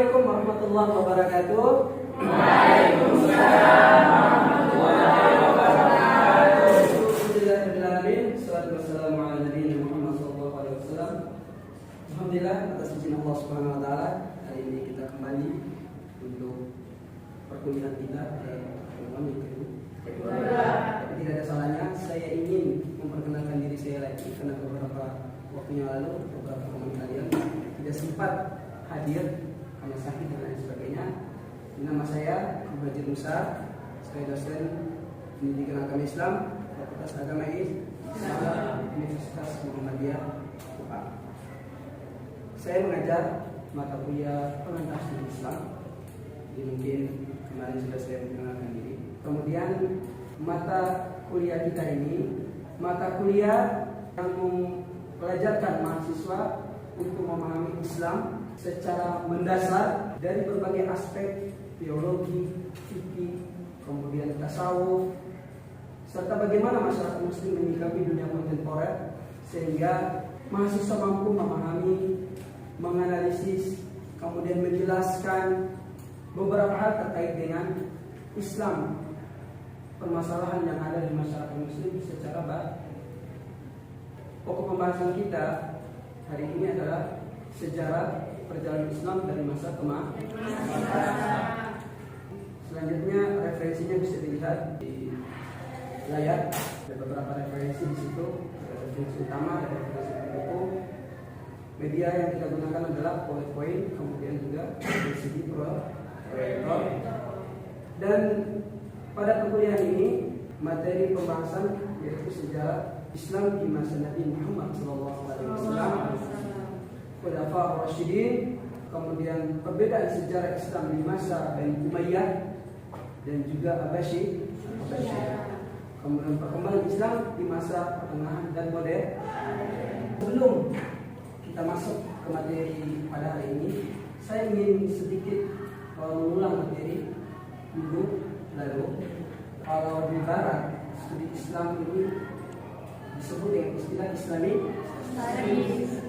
Assalamualaikum warahmatullahi wabarakatuh. Waalaikumsalam warahmatullahi wabarakatuh. Alhamdulillahirrahmanirrahim. Salatu wassalamu ala nabiyina Muhammad sallallahu alaihi wasallam. Alhamdulillah atas izin Allah Subhanahu wa taala, hari ini kita kembali untuk perkuliahan kita kedua. Tapi tidak ada salahnya saya ingin memperkenalkan diri saya lagi karena beberapa waktu yang lalu beberapa teman kalian tidak sempat hadir karena sakit dan lain sebagainya. Nama saya Muhammad Musa, saya dosen pendidikan agama Islam Fakultas Agama Islam Universitas Muhammadiyah Kupang. Saya mengajar mata kuliah pengetahuan Islam. Jadi mungkin kemarin sudah saya mengenalkan diri. Kemudian mata kuliah kita ini mata kuliah yang mempelajarkan mahasiswa untuk memahami Islam secara mendasar dari berbagai aspek teologi, fikih, kemudian tasawuf, serta bagaimana masyarakat muslim menyikapi dunia kontemporer sehingga mahasiswa mampu memahami, menganalisis, kemudian menjelaskan beberapa hal terkait dengan Islam, permasalahan yang ada di masyarakat muslim secara baik. Pokok pembahasan kita hari ini adalah sejarah perjalanan Islam dari masa ke masa. Selanjutnya referensinya bisa dilihat di layar. Ada beberapa referensi di situ. Referensi utama, ada referensi buku. Media yang kita gunakan adalah PowerPoint, kemudian juga LCD proyektor. Dan pada perkuliahan ini materi pembahasan yaitu sejarah Islam di masa Nabi Muhammad SAW, Khulafaur Rasyidin, kemudian perbedaan sejarah Islam di masa Bani Umayyah dan juga Abbasi, kemudian perkembangan Islam di masa pertengahan dan modern. Sebelum kita masuk ke materi pada hari ini, saya ingin sedikit mengulang materi dulu. Lalu kalau di barat studi Islam ini disebut dengan istilah Islamic Studies,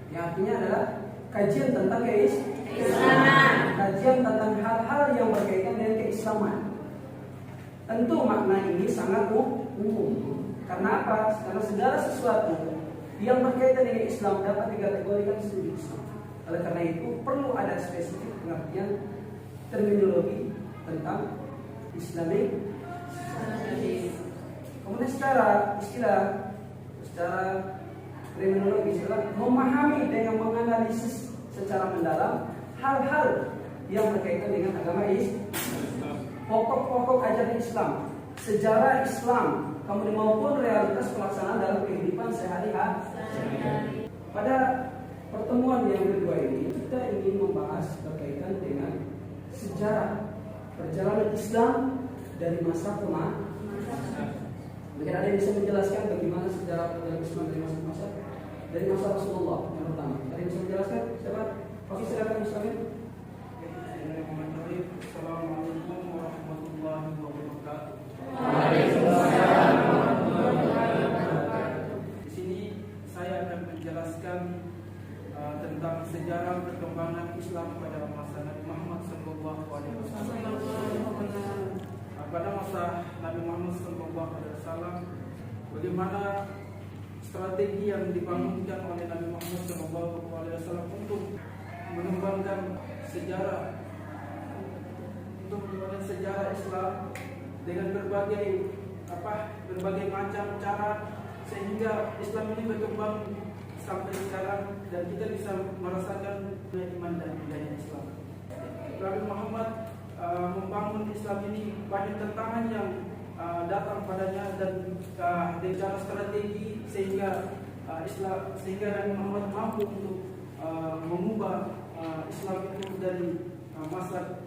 yang artinya adalah kajian tentang keislaman, kajian tentang hal-hal yang berkaitan dengan keislaman. Tentu makna ini sangat umum. Karena apa? Karena segala sesuatu yang berkaitan dengan Islam dapat dikategorikan studi Islam. Oleh karena itu perlu ada spesifik pengertian terminologi tentang Islamic Studies. Kemudian secara terminologi adalah memahami dengan menganalisis secara mendalam hal-hal yang berkaitan dengan agama Islam, pokok-pokok ajaran Islam, sejarah Islam, kemudian maupun realitas pelaksanaan dalam kehidupan sehari-hari. Pada pertemuan yang kedua ini kita ingin membahas berkaitan dengan sejarah perjalanan Islam dari masa ke masa. Mungkin ada yang bisa menjelaskan bagaimana sejarah perjalanan Islam dari masa ke masa? Dari masa Rasulullah yang pertama. Ada yang bisa menjelaskan? Siapa? Oke, silakan Ustaz. Assalamualaikum warahmatullahi wabarakatuh. Waalaikumsalam warahmatullahi wabarakatuh. Di sini saya akan menjelaskan tentang sejarah perkembangan Islam pada masa Nabi Muhammad SAW. Pada masa Nabi Muhammad SAW, bagaimana strategi yang dibangunkan oleh Nabi Muhammad SAW untuk mengembangkan sejarah Islam dengan berbagai macam cara sehingga Islam ini berkembang sampai sekarang dan kita bisa merasakan iman dan budaya Islam. Nabi Muhammad membangun Islam ini banyak tantangan yang datang padanya dan dengan cara strategi sehingga Nabi Muhammad mampu untuk mengubah Islam itu dari masa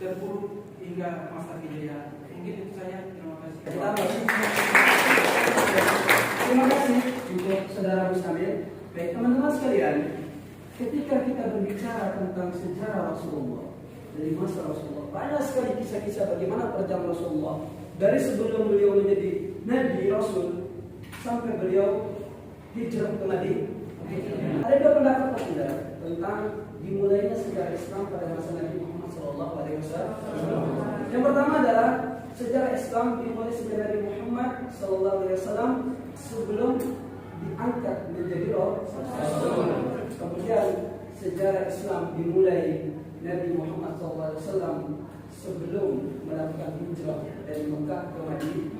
terpuruk hingga masa kejayaan. Mungkin itu saya. Terima kasih. Terima kasih untuk saudara Mustamil. Baik teman-teman sekalian, ketika kita berbicara tentang sejarah Rasulullah dari masa Rasulullah, banyak sekali kisah-kisah bagaimana perjalanan Rasulullah dari sebelum beliau menjadi Nabi Rasul sampai beliau hijrah ke Madinah. Ada dua pendapat saudara tentang dimulainya sejarah Islam pada masa Nabi Muhammad SAW. Yang pertama adalah sejarah Islam dimulai sejak Nabi Muhammad SAW sebelum diangkat menjadi Rasul. Kemudian sejarah Islam dimulai Nabi Muhammad SAW sebelum melakukan hijrah dari Mekah ke Madinah.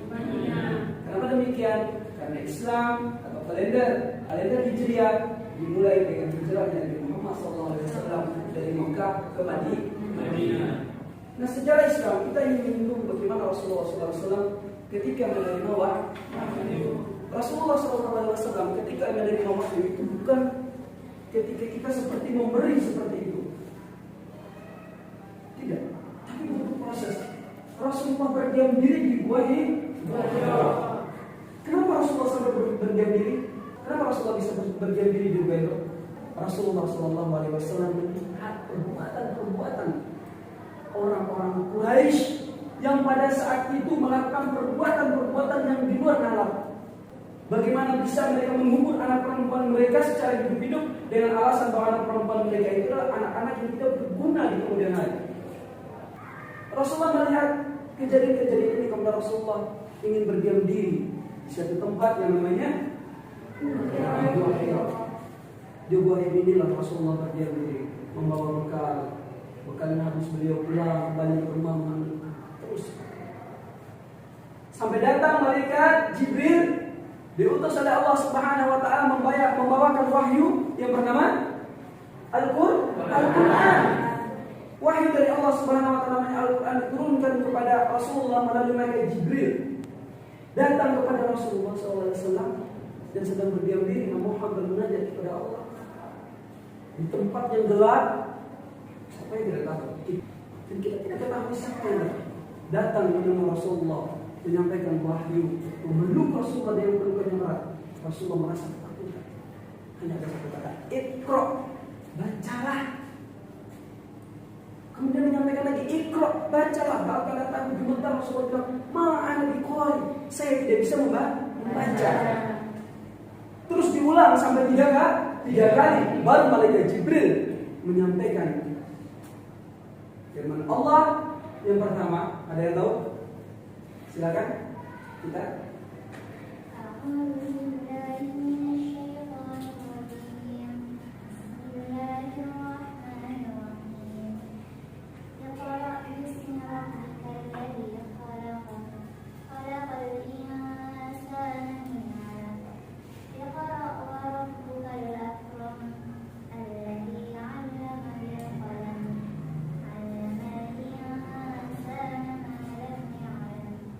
Kenapa demikian? Karena Islam atau kalender Hijriah dimulai dengan hijrah Nabi Muhammad SAW dari Mekah ke Madinah. Nah, sejarah Islam kita ingin menyentuh bagaimana Rasulullah SAW ketika menerima wahyu. Rasulullah SAW ketika menerima wahyu itu bukan ketika kita seperti memberi seperti itu. Tidak, tapi butuh proses. Rasulullah berdiam diri di Gua Hira. Kenapa Rasulullah sampai berdiam diri? Kenapa Rasulullah bisa berdiam diri di Gua Hira? Rasulullah SAW melihat perbuatan orang-orang Quraisy yang pada saat itu melakukan perbuatan yang di luar nalar. Bagaimana bisa mereka menghukum anak perempuan mereka secara hidup-hidup dengan alasan bahwa anak perempuan mereka itu adalah anak-anak yang tidak berguna di kemudian hari. Rasulullah melihat kejadian-kejadian ini, kemudian Rasulullah ingin berdiam diri di satu tempat yang namanya Gua Hira. Di Gua Hira inilah Rasulullah berdiam diri, membawa bekalnya habis beliau pulang kembali ke rumah terus sampai datang malaikat Jibril diutus oleh Allah Subhanahu wa taala membawakan wahyu yang bernama Al-Qur'an. Wahyu dari Allah Subhanahu wa taala Al-Qur'an diturunkan kepada Rasulullah melalui malaikat Jibril. Datang kepada Rasulullah SAW dan sedang berdiam diri memohon bermunajat kepada Allah di tempat yang gelap. Siapa yang tidak tahu? Dan kita tidak ketahui siapa yang datang menemui Rasulullah menyampaikan wahyu, memeluk Rasulullah dengan pelukan yang erat. Rasulullah merasa ketakutan. Hanya ada satu kata, Iqra, bacalah. Kemudian menyampaikan lagi, Iqra, bacalah. Bahkan datang gemetar Rasulullah bilang, ma'ana biqari, saya tidak bisa membaca. Terus diulang sampai 3 kali. Baru malaikat Jibril menyampaikan firman Allah yang pertama. Ada yang tahu? Silakan kita.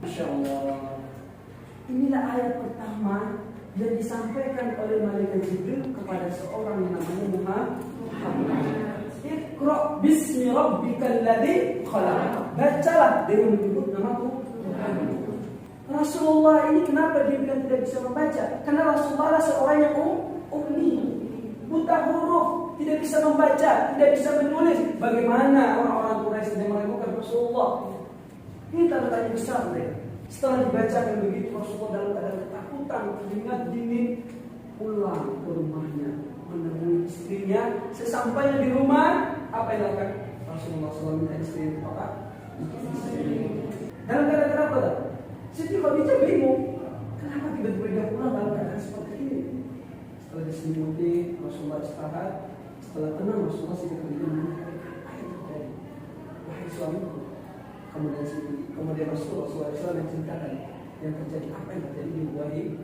Masya Allah. Inilah ayat pertama yang disampaikan oleh malaikat Jibril kepada seorang yang namanya Muhammad. Iqra bismi rabbikal ladzi khalaq. Bacalah dengan menyebut namaku Tuhan. Rasulullah ini kenapa dia bilang tidak bisa membaca? Karena Rasulullah adalah seorang yang ummi, buta huruf, tidak bisa membaca, tidak bisa menulis. Bagaimana orang-orang Quraisy yang melakukan Rasulullah? Ini tanda-tanya besar mereka. Setelah dibacakan begitu, Rasulullah dalam keadaan ketakutan, keringat dingin, pulang ke rumahnya menemui istrinya. Sesampainya di rumah, apa yang dilakukan? Rasulullah SAW minta istri itu apa? Dalam keadaan kenapa? Siti Khadijah bingung, kenapa tiba-tiba dia pulang dalam keadaan seperti ini? Setelah diselimuti, Rasulullah istirahat. Setelah tenang, Rasulullah Siti Khadijah menanyakan, apa yang terjadi? Wahai suamiku. Kemudian Rasulullah SAW menceritakan yang terjadi, apa yang terjadi di Gua Hira.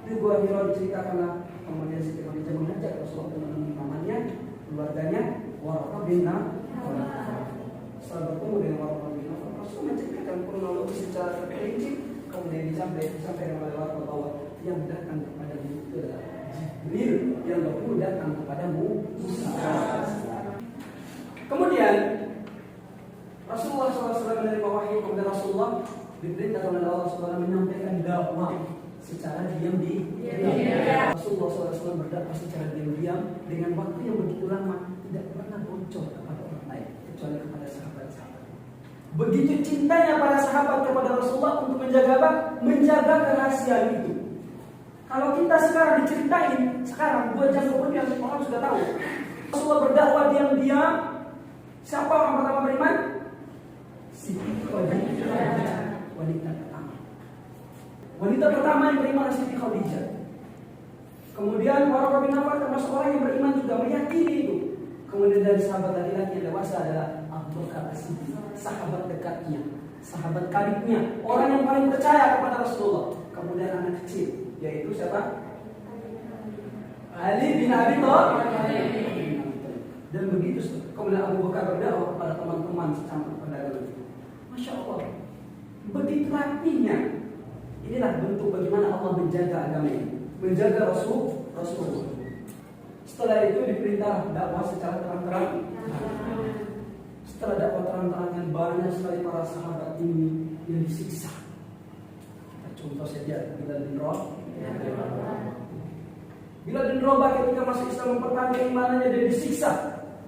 Di Gua Hira diceritakanlah. Kemudian Siti Khadijah mengajak Rasulullah menemui pamannya, keluarganya, Waraqah bin Nawfal. Setelah bertemu dengan Waraqah bin Nawfal, Rasulullah menceritakan kronologi secara terperinci. Kemudian disampaikan oleh Waraqah bahwa yang datang kepada itu adalah Jibril, yang bertemu datang kepadamu Musa. Kemudian Rasulullah SAW menerima wahyu, kemudian Rasulullah diperintahkan oleh Allah SWT menyampaikan dakwah secara diam-diam. Rasulullah SAW berdakwah secara diam-diam dengan waktu yang begitu lama, tidak pernah bocor kepada orang lain kecuali kepada sahabat-sahabat. Begitu cintanya para sahabat kepada Rasulullah untuk menjaga apa? Menjaga kerahasiaan itu. Kalau kita sekarang diceritain, sekarang 2 jam kemudian orang sudah tahu. Rasulullah berdakwah diam-diam. Siapa orang pertama beriman? Siti Khadijah, wanita pertama. Wanita pertama yang beriman Siti Khadijah. Kemudian Waraqah bin Nawfal termasuk orang yang beriman juga meyakini itu. Kemudian dari sahabat laki-laki yang dewasa adalah Abu Bakar As-Siddiq, sahabat dekatnya, sahabat karibnya, orang yang paling percaya kepada Rasulullah. Kemudian anak kecil, yaitu siapa? Ali bin Abi Thalib. Dan begitu kemudian Abu Bakar berdakwah kepada teman-teman sesama pedagang. Masya Allah, begitu rapinya. Inilah bentuk bagaimana Allah menjaga agama ini, menjaga Rasulullah. Setelah itu diperintah dakwah secara terang-terang. Setelah dakwah terang-terangan, banyak sekali para sahabat ini yang disiksa. Contoh saja Bilal bin Rabah. Bilal bin Rabah ketika masuk Islam mempertahankan imanannya, dia disiksa,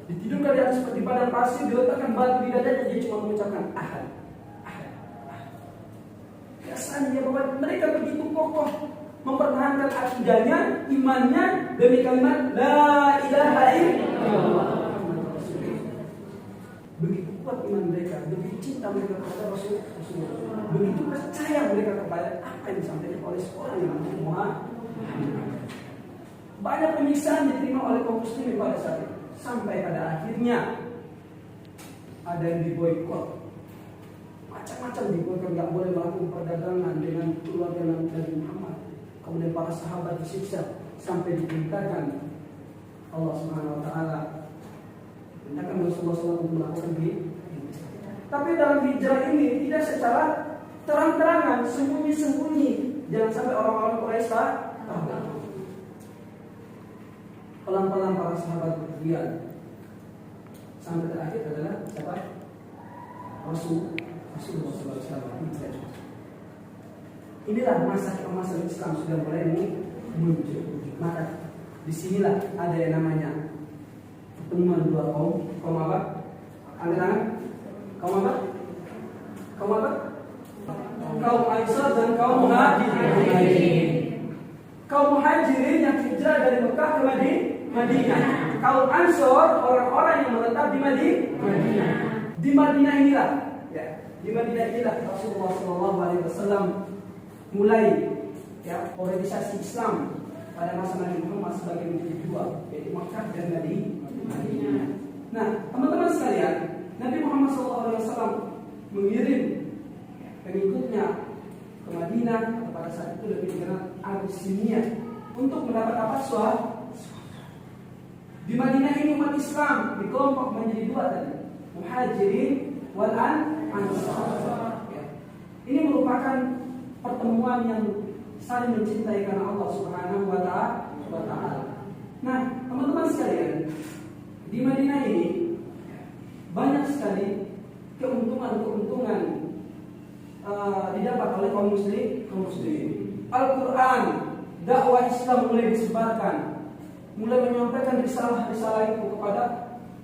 ditidurkan di atas seperti padang pasir, diletakkan batu di dadanya, dia cuma mengucapkan ahad. Kesannya bahwa mereka begitu kokoh mempertahankan akidahnya, imannya demi kalimat La ilaha illallah. Begitu kuat iman mereka, begitu cinta mereka kepada Rasulullah, begitu percaya mereka kepada apa yang disampaikan oleh seorang yang bernama Muhammad. Banyak penyiksaan diterima oleh kaum muslimin pada saat itu, sampai pada akhirnya ada yang diboikot. Macam-macam diboikot, nggak boleh melakukan perdagangan dengan keluarga Nabi Muhammad. Kemudian para sahabat disiksa sampai diperintahkan Allah Subhanahu Wa Taala, perintahkan Rasulullah SAW untuk melakukan ini. Tapi dalam hijrah ini tidak secara terang-terangan, sembunyi-sembunyi. Jangan sampai orang-orang Quraisy tahu. Pelan-pelan para sahabat berdiam sampai terakhir adalah siapa? Rasulullah SAW. Inilah masa keemasan Islam sudah mulai muncul. Maka disinilah ada yang namanya pertemuan dua kaum. Kaum apa? Angkat tangan. Kaum apa? Kaum apa? Kaum Ansar dan kaum Muhajirin. Kaum Muhajirin yang hijrah dari Mekah ke Madinah. Kaum Ansar orang-orang yang menetap di Madinah. Di Madinah inilah, ya, di Madinah inilah Rasulullah SAW mulai ya organisasi Islam pada masa Nabi Muhammad sebagai menjadi dua, yaitu Makkah dan Madinah. Nah, teman-teman sekalian, Nabi Muhammad SAW mengirim pengikutnya ke Madinah, pada saat itu lebih dikenal Abyssinia, untuk mendapat apa? Di Madinah ini umat Islam dikelompok menjadi dua tadi, Muhajirin wal Ansar. Ya. Ini merupakan pertemuan yang saling mencintai karena Allah Subhanahu Wa Taala. Nah, teman-teman sekalian, di Madinah ini banyak sekali keuntungan didapat oleh kaum muslimin. Al-Quran, dakwah Islam mulai disebarkan, mulai menyampaikan risalah-risalah itu kepada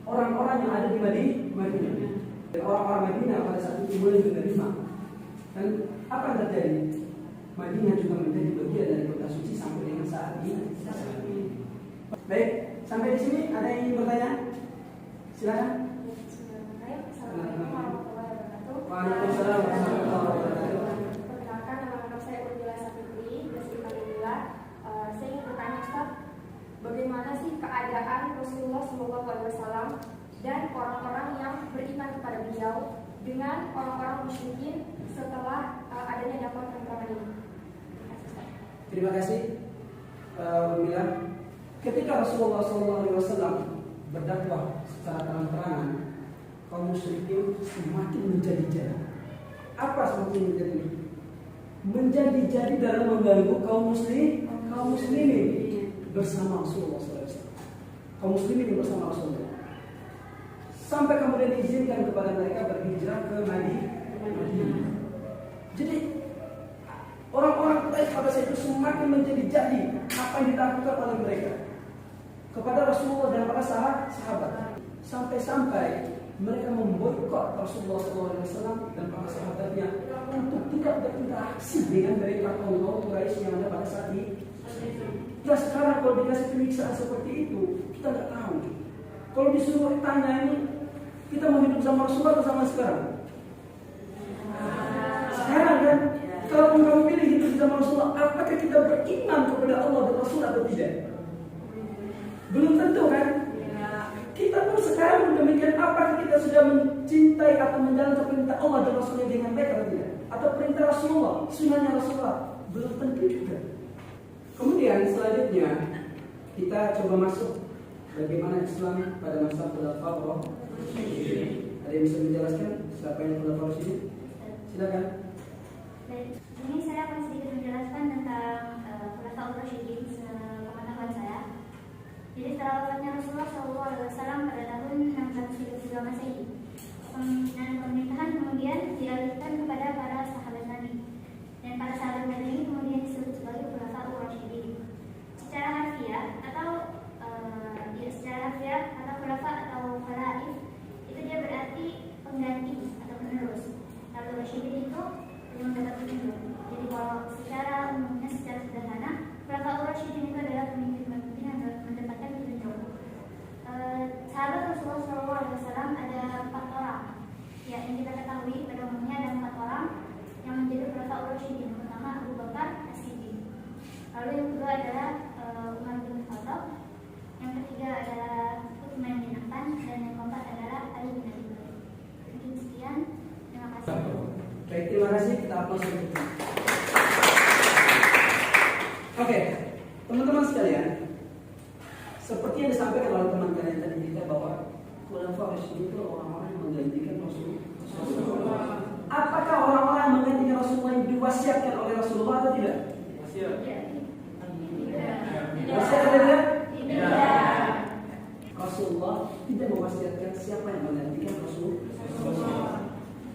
orang-orang yang ada di Madinah. Dan orang-orang Madinah pada saat itu mulai menerima. Dan apa yang terjadi? Madinah juga menjadi bagian dari kota suci sampai dengan saat ini. Baik, sampai di sini ada yang ingin bertanya? Silakan. Assalamualaikum warahmatullahi wabarakatuh. Waalaikumsalam warahmatullahi wabarakatuh. Perkenalkan, nama saya Urmila Sapitri, Bismillah. Saya ingin bertanya, Ustaz, bagaimana sih keadaan Rasulullah SAW dan orang-orang yang beriman kepada beliau dengan orang-orang musyrikin setelah adanya dakwah perang ini? Terima kasih, Urmila. Ketika Rasulullah SAW berdakwah secara terang-terangan, kaum musyrikin semakin menjadi-jadi. Apa semakin menjadi? Menjadi-jadi dalam mengganggu kaum muslimin bersama Rasulullah SAW. Kaum muslimin bersama Rasulullah. Sampai kemudian diizinkan kepada mereka berhijrah ke Madinah. Jadi orang-orang Quraisy pada saat itu semakin menjadi-jadi apa yang ditakutkan oleh mereka kepada Rasulullah dan para sahabat. Sampai-sampai mereka memboikot Rasulullah SAW dan para sahabatnya untuk tidak berinteraksi dengan mereka kaum Quraisy yang ada pada saat Ya sekarang kalau dikasih pemiksaan seperti itu, kita nggak tahu. Kalau disuruh tanya ini, kita mau hidup sama Rasulullah atau sama sekarang? Sekarang kan, kalau kamu pilih hidup sama Rasulullah, apakah kita beriman kepada Allah dan Rasul atau tidak? Belum tentu kan? Kita pun sekarang demikian, apakah kita sudah mencintai atau menjalankan perintah Allah dan Rasulnya dengan baik atau tidak? Atau perintah Rasulullah, sunnahnya Rasulullah? Belum tentu juga. Kemudian selanjutnya kita coba masuk bagaimana Islam pada masa Khulafaur Rasyidin. Ada yang bisa menjelaskan siapa yang Khulafaur Rasyidin? Silakan. Ini saya akan sedikit menjelaskan tentang Khulafaur Rasyidin sepengetahuan saya. Jadi setelah wafatnya Rasulullah SAW pada tahun 632 Masehi, dan pemerintahan kemudian dialihkan kepada para sahabat Nabi. Dan para sahabat Nabi ini kemudian disebut sebagai Khulafaur Rasyidin. Secara harfiah atau khulafa atau khalaif itu dia berarti pengganti atau penerus. Kalau Rasyidin itu belum dapat petunjuk. Jadi kalau secara umumnya, secara sederhana, Khulafaur Rasyidin itu adalah pemimpin-pemimpin yang mendapatkan petunjuk. Sahabat Rasulullah SAW ada 4 orang. Ya, yang kita ketahui pada umumnya ada 4 orang yang menjadi Khulafaur Rasyidin. Yang pertama Abu Bakar As-Siddiq. Lalu yang kedua adalah Umar bin Khattab. Yang ketiga adalah Utsman bin Affan, dan yang keempat adalah Ali bin Abi Thalib. Mungkin sekian. Terima kasih. Baik, terima kasih. Kita aplaus sedikit. Oke, teman-teman sekalian, seperti yang disampaikan oleh teman kalian tadi kita bahwa Khulafaur Rasyidin itu orang-orang yang menggantikan Rasulullah. Apakah orang-orang yang menggantikan Rasulullah yang diwasiatkan oleh Rasulullah atau tidak? Wasiat. Wasiat atau tidak? Tidak. Rasulullah tidak mewasiatkan siapa yang menggantikan Rasulullah.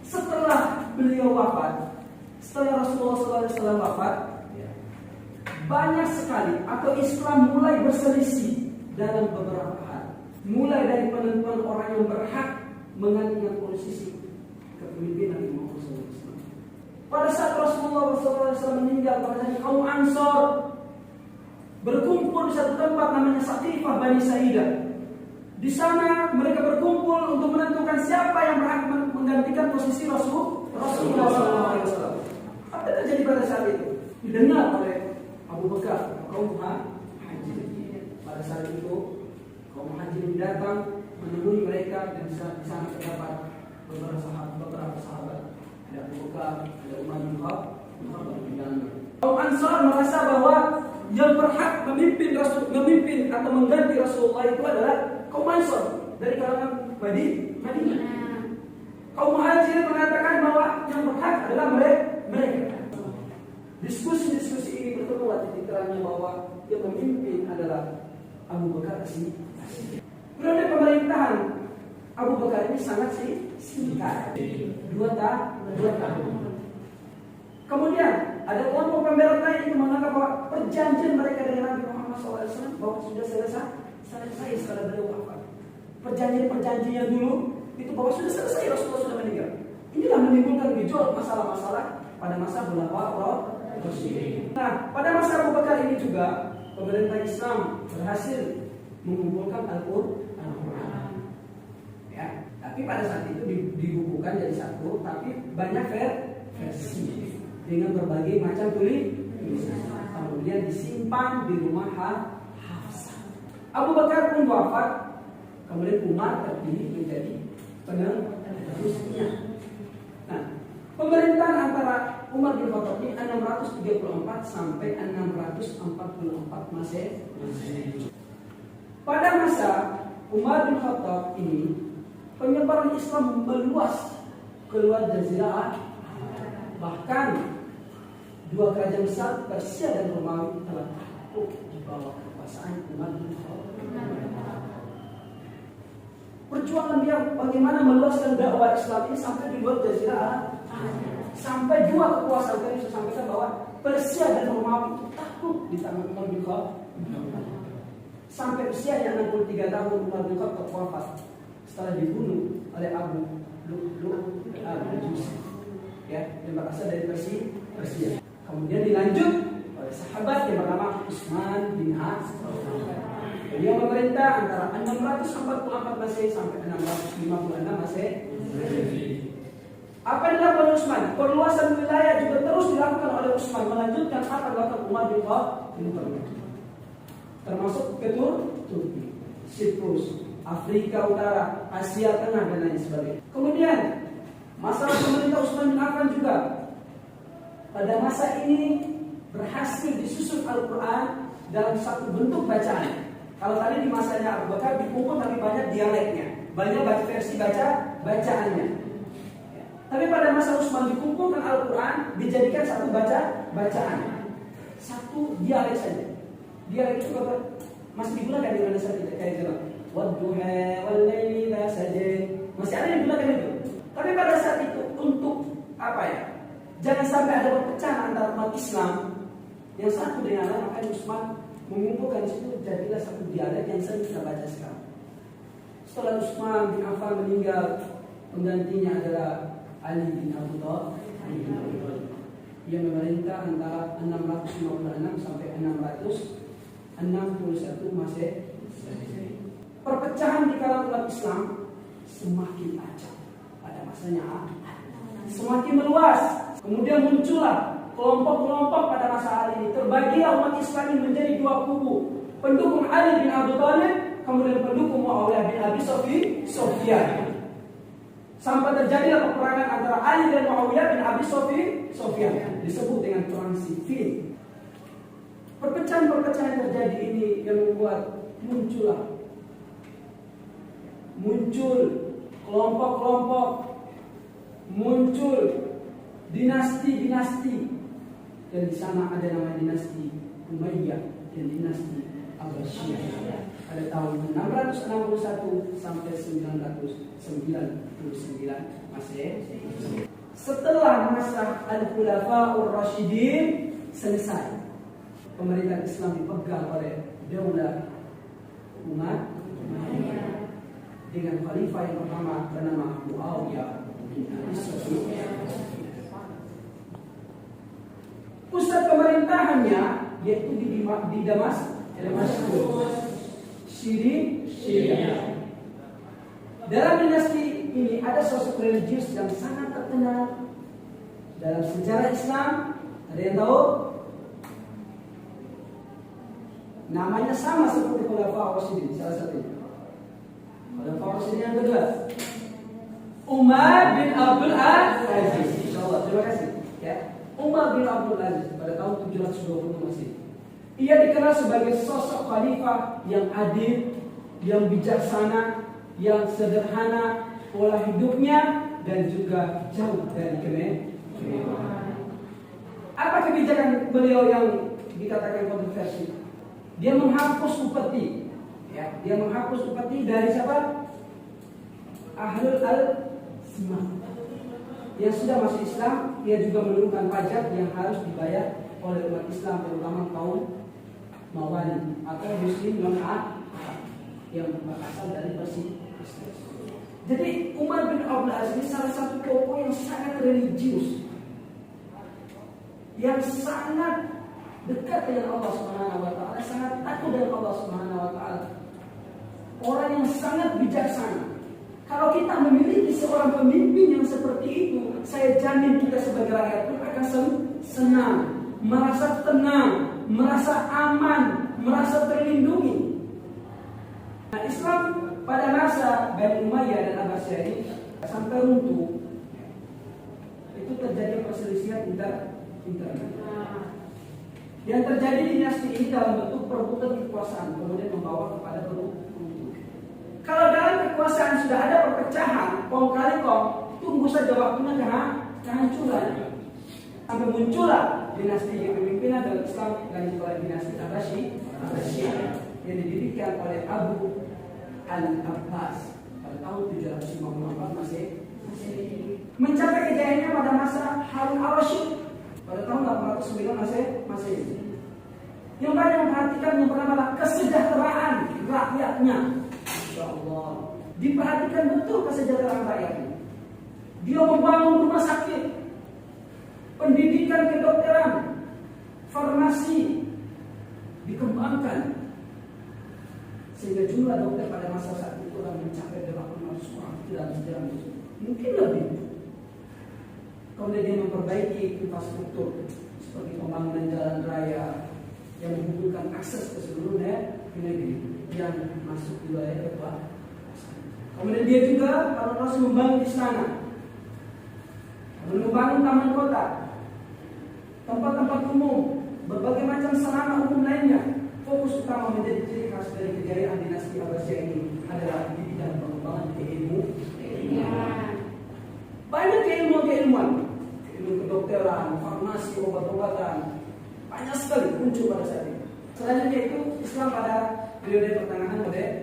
Setelah beliau wafat, setelah Rasulullah SAW wafat, banyak sekali atau Islam mulai berselisih dalam beberapa hal. Mulai dari penentuan orang yang berhak menggantikan posisi kepemimpinan Imam Rasulullah SAW. Pada saat Rasulullah SAW meninggal, pada saat kaum Ansor berkumpul di satu tempat namanya Saqifah Bani Sa'idah. Di sana mereka berkumpul untuk menentukan siapa yang berhak menggantikan posisi Rasulullah SAW. Apa yang terjadi pada saat itu? Didengar oleh Abu Bakar, kaum Muhajirin. Pada saat itu kaum Muhajirin datang menemui mereka, dan di sana terdapat beberapa sahabat. Ada Abu Bakar, ada Umar bin Khattab. Kaum Ansar merasa bahwa yang berhak memimpin atau mengganti Rasulullah itu adalah kaum Ansar dari kalangan Madinah. Kaum Muhajirin mengatakan bahwa yang berhak adalah mereka. Diskusi ini bertemu titik terangnya bahwa yang memimpin adalah Abu Bakar As-Siddiq. Periode pemerintahan Abu Bakar ini sangat singkat, 2 tahun. Kemudian ada kelompok pembela lain yang menganggap bahwa perjanjian mereka dengan Nabi Muhammad SAW bahwa sudah selesai setelah beliau wafat. Perjanjian dulu itu bahwa sudah selesai, Rasulullah sudah meninggal. Inilah menimbulkan gejolak masalah-masalah pada masa Khulafaur Rasyidin. Nah, pada masa Abu Bakar ini juga pemerintah Islam berhasil mengumpulkan Al-Quran. Ya, tapi pada saat itu dibukukan jadi satu, tapi banyak versi dengan berbagai macam tulisan. Kemudian disimpan di rumah Hafsah. Abu Bakar pun wafat, kemudian Umar terpilih menjadi penerusnya. Nah, pemerintahan antara Umar bin Khattab ini 634 sampai 644 Masehi. Pada masa Umar bin Khattab ini, penyebaran Islam meluas keluar Jazirah. Bahkan 2 kerajaan besar Persia dan Romawi telah takluk di bawah kekuasaan Umar bin Khattab. Perjuangan dia bagaimana meluaskan dakwah Islam ini sampai di luar Jazirah Arab. Sampai 2 kekuasaan tadi saya sampaikan bahwa Persia dan Romawi itu takluk di tangan Umar bin Khattab. Sampai usianya 63 tahun Umar bin Khattab wafat setelah dibunuh oleh Abu Lu'lu'at al-Majusi, ya, yang berasal dari Persia. Kemudian dilanjut sahabat yang bernama Utsman bin Affan. Beliau memerintah antara 644 Masehi sampai 656 Masehi. Apa yang dilakukan oleh Utsman? Perluasan wilayah juga terus dilakukan oleh Utsman, melanjutkan apa yang dilakukan Umar bin Khattab, termasuk ke Turki, Siprus, Afrika Utara, Asia Tengah dan lain sebagainya. Kemudian masalah pemerintah Utsman bin Affan juga pada masa ini berhasil disusun Al-Quran dalam satu bentuk bacaan. Kalau tadi di masanya Abu Bakar dikumpul tapi banyak dialeknya, banyak versi bacaannya. Tapi pada masa Utsman dikumpulkan Al-Quran dijadikan satu bacaan, satu dialek saja. Dialek itu masih digunakan di Indonesia tidak kayak gitu. Wadduha wal laili idza saja. Masih ada yang digunakan itu. Tapi pada saat itu untuk apa ya? Jangan sampai ada perpecahan antara umat Islam yang satu dengan lain, maka Utsman mengumpulkan di situ jadilah satu dialek yang sering kita baca sekarang. Setelah Utsman bin Affan meninggal, penggantinya adalah Ali bin Abi Thalib yang memerintah antara 656 sampai 661 Masehi. Perpecahan di kalangan umat Islam semakin tajam pada masanya, semakin meluas. Kemudian muncullah kelompok-kelompok pada masa Ali ini. Terbagilah umat Islam ini menjadi dua kubu, pendukung Ali bin Abi Thalib, kemudian pendukung Muawiyah bin Abi Sufyan. Sampai terjadilah peperangan antara Ali dan Muawiyah bin Abi Sufyan, disebut dengan perang Siffin. Perpecahan-perpecahan yang terjadi ini yang membuat muncul kelompok-kelompok, muncul dinasti-dinasti, dan di sana ada nama dinasti Umayyah dan dinasti Abbasiyah pada tahun 661 sampai 999 Masehi. Setelah masa Al-Khulafaur Rasyidin selesai, pemerintahan Islam dipegang oleh Daulah Umayyah dengan khalifah yang pertama bernama Muawiyah bin Abi Sufyan. Pusat pemerintahannya yaitu di Damaskus, Syria. Dalam dinasti ini ada sosok religius yang sangat terkenal dalam sejarah Islam. Ada yang tahu? Namanya sama seperti Khulafaur Rasyidin, salah satunya. Khulafaur Rasyidin yang kedua, Umar bin Abdul Aziz. Insyaallah, terima kasih. Ya, Umar bin Abdul Aziz pada tahun 720 Masehi. Ia dikenal sebagai sosok khalifah yang adil, yang bijaksana, yang sederhana pola hidupnya, dan juga jauh dari kemewahan. Apa kebijakan beliau yang dikatakan kontroversi? Dia menghapus upeti. Ya, dia menghapus upeti dari siapa? Ahlul al-Zimah. Yang sudah masuk Islam, dia juga menurunkan pajak yang harus dibayar oleh umat Islam, terutama kaum Mawali atau Muslim non-Arab yang berasal dari Persia. Jadi Umar bin Abdul Aziz ini salah satu tokoh yang sangat religius, yang sangat dekat dengan Allah Subhanahu wa taala, sangat takut dengan Allah Subhanahu wa taala. Orang yang sangat bijaksana. Kalau kita memiliki seorang pemimpin yang seperti itu, saya jamin kita sebagai rakyat pun akan senang, merasa tenang, merasa aman, merasa terlindungi. Nah, Islam pada masa Bani Umayyah dan Abbasiyah ini sampai runtuh, itu terjadi perselisihan internal. Yang terjadi di dinasti ini dalam bentuk perebutan kekuasaan, kemudian membawa kepada runtuh. Kalau dalam kekuasaan sudah ada perpecahan, kong kali kong, tunggu saja waktunya kehancuran. Sampai muncullah dinasti yang pemimpinan dalam Islam dan juga dinasti Abbasiyah yang didirikan oleh Abu al-Abbas pada tahun 754 Masehi. Mencapai kejayaannya pada masa Harun al-Rashid pada tahun 809 Masehi. Yang banyak memperhatikan yang pertama kesejahteraan rakyatnya. Insyaallah diperhatikan betul kesejahteraan rakyatnya. Dia membangun rumah sakit, pendidikan kedokteran, farmasi dikembangkan sehingga jumlah dokter pada masa saat itu akan mencapai 800 orang dalam sejarah Muslim, mungkin lebih. Kemudian dia memperbaiki infrastruktur seperti pembangunan jalan raya yang menghubungkan akses ke seluruh negeri yang masuk di wilayah kekuasaan. Kemudian dia juga Harun Rasul membangun istana, membangun taman kota, tempat-tempat umum, berbagai macam sarana umum lainnya. Fokus utama menjadi ciri khas dari kejayaan dinasti Abbasiyah ini adalah di bidang pengembangan keilmuan. Banyak keilmuan, ilmu kedokteran, farmasi, obat-obatan, banyak sekali muncul pada saat itu. Selanjutnya itu Islam pada periode pertengahan modern.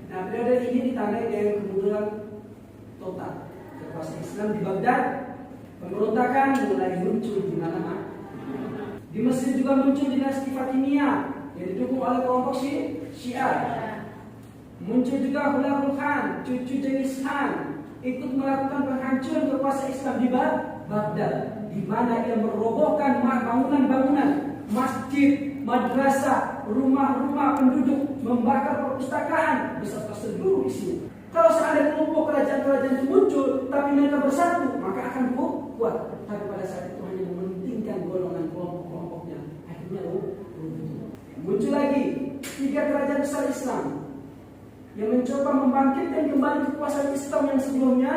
Nah, periode ini ditandai dengan kemunduran total. Kekuasaan Islam di Baghdad, pemberontakan mulai muncul di mana-mana. Di Mesir juga muncul dinasti Fatimiyah yang didukung oleh kelompok Syiah. Muncul juga Hulagun Khan, cucu Genghis Khan, ikut melakukan penghancuran kekuasaan Islam di Baghdad, di mana ia merobohkan bangunan-bangunan, masjid, madrasah, rumah-rumah penduduk, membakar perpustakaan beserta seluruh isinya. Kalau seandainya kelompok kerajaan-kerajaan itu muncul, tapi mereka bersatu, maka akan kuat. Tapi pada saat itu hanya mementingkan golongan kelompok-kelompoknya. Akhirnya muncul lagi 3 kerajaan besar Islam yang mencoba membangkitkan kembali kekuasaan Islam yang sebelumnya,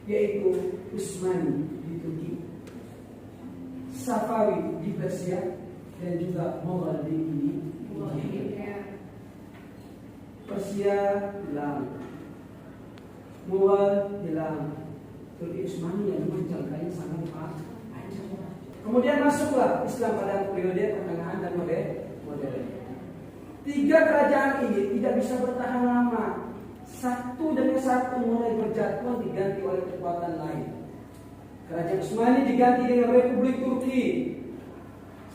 yaitu Utsmani di Turki, Safawi di Persia, dan juga Mughal di India. Persia hilang, Mughal hilang, Turki Utsmani yang memang jangkanya sangat panjang. Kemudian masuklah Islam pada periode pertengahan dan modern. 3 kerajaan ini tidak bisa bertahan lama. Satu demi satu mulai berjatuhan diganti oleh kekuatan lain. Kerajaan Utsmani diganti dengan Republik Turki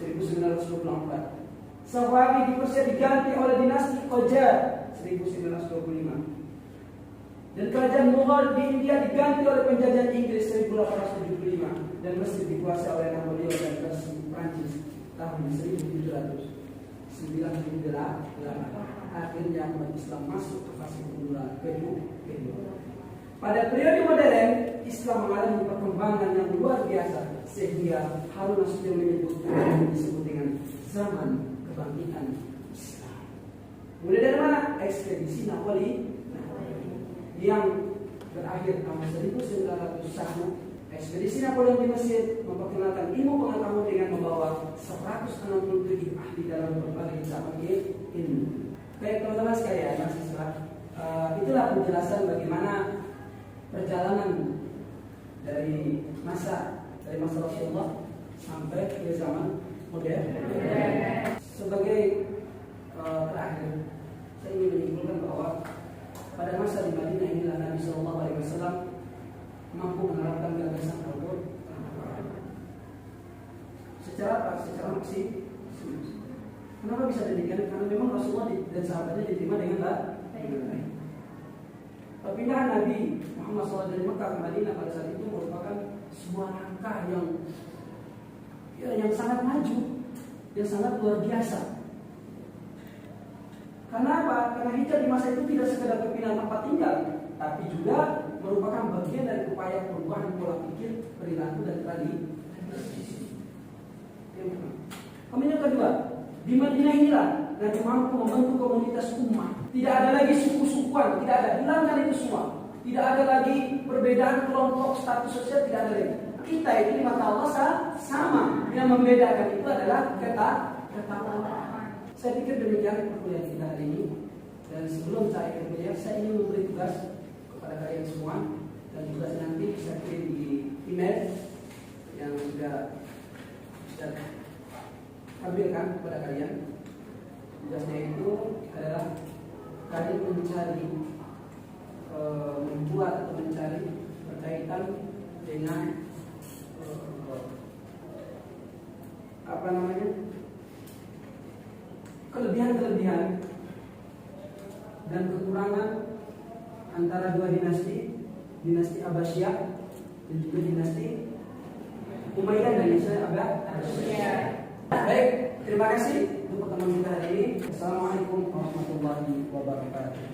1924. Safawi di Persia diganti oleh dinasti Qajar 1925. Dan kerajaan Mughal di India diganti oleh penjajahan Inggris 1875, dan Mesir dikuasai oleh Napoleon dan Prancis tahun 1798. Akhirnya umat Islam masuk ke fase kemunduran kedua. Pada periode modern, Islam mengalami perkembangan yang luar biasa sehingga Harun Nasution menyebut yang disebut dengan zaman kebangkitan Islam. Mulai dari mana? Ekspedisi Napoli yang berakhir tahun 1901. Ekspedisi Napoleon di Mesir memperkenalkan ilmu pengetahuan dengan membawa 167 ahli dalam berbagai cabang ilmu. Baik teman-teman sekalian, mahasiswa, itulah penjelasan bagaimana perjalanan dari masa Rasulullah sampai ke zaman modern. Sebagai terakhir, saya ingin menyimpulkan bahwa pada masa di Madinah inilah Nabi SAW mampu menerapkan gagasan Al-Qur'an. Secara maksimal. Kenapa bisa demikian? Karena memang Rasulullah dan sahabatnya diterima dengan baik. Perpindahan Nabi Muhammad SAW dari Mekah ke Madinah pada saat itu merupakan sebuah langkah yang sangat maju, yang sangat luar biasa. Kenapa? Karena hijrah di masa itu tidak sekedar perpindahan tempat tinggal, tapi juga merupakan bagian dari upaya perubahan pola pikir, perilaku, dan tradisi. Kemudian yang kedua, di Madinah inilah Nabi mampu membentuk komunitas umat. Tidak ada lagi suku-sukuan, tidak ada, hilangkan itu semua. Tidak ada lagi perbedaan kelompok, status sosial, tidak ada lagi. Kita itu di mata Allah sama. Yang membedakan itu adalah ketakwaan. Saya pikir demikian perkuliahan kita hari ini. Dan sebelum saya berkuliah, saya ingin memberi tugas kepada kalian semua, dan tugas nanti bisa kirim di email yang sudah tampilkan kepada kalian. Tugasnya itu adalah kalian membuat atau mencari berkaitan dengan kelebihan-kelebihan dan kekurangan antara dua dinasti Abbasiyah dan juga dinasti Umayyah dan Islam agak. Baik, terima kasih untuk pertemuan kita hari ini. Assalamualaikum warahmatullahi wabarakatuh.